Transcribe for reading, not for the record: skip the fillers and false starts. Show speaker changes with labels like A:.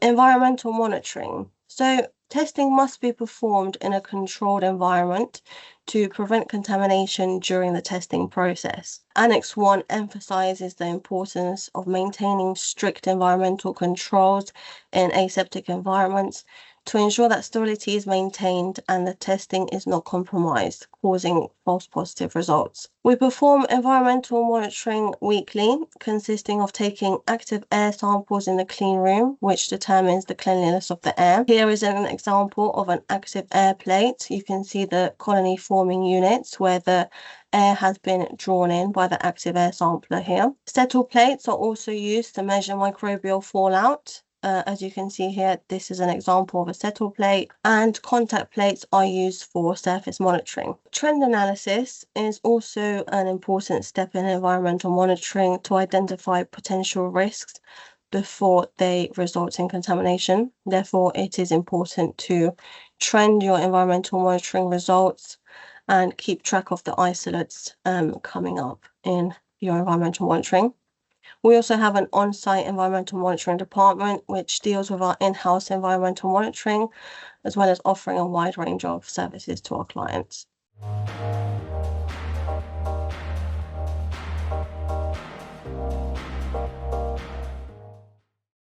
A: Environmental monitoring. So testing must be performed in a controlled environment to prevent contamination during the testing process. Annex 1 emphasizes the importance of maintaining strict environmental controls in aseptic environments to ensure that sterility is maintained and the testing is not compromised, causing false positive results. We perform environmental monitoring weekly, consisting of taking active air samples in the clean room, which determines the cleanliness of the air. Here is an example of an active air plate. You can see the colony forming units where the air has been drawn in by the active air sampler here. Settle plates are also used to measure microbial fallout. As you can see here, this is an example of a settle plate, and contact plates are used for surface monitoring. Trend analysis is also an important step in environmental monitoring to identify potential risks before they result in contamination. Therefore, it is important to trend your environmental monitoring results and keep track of the isolates coming up in your environmental monitoring. We also have an on-site environmental monitoring department, which deals with our in-house environmental monitoring, as well as offering a wide range of services to our clients.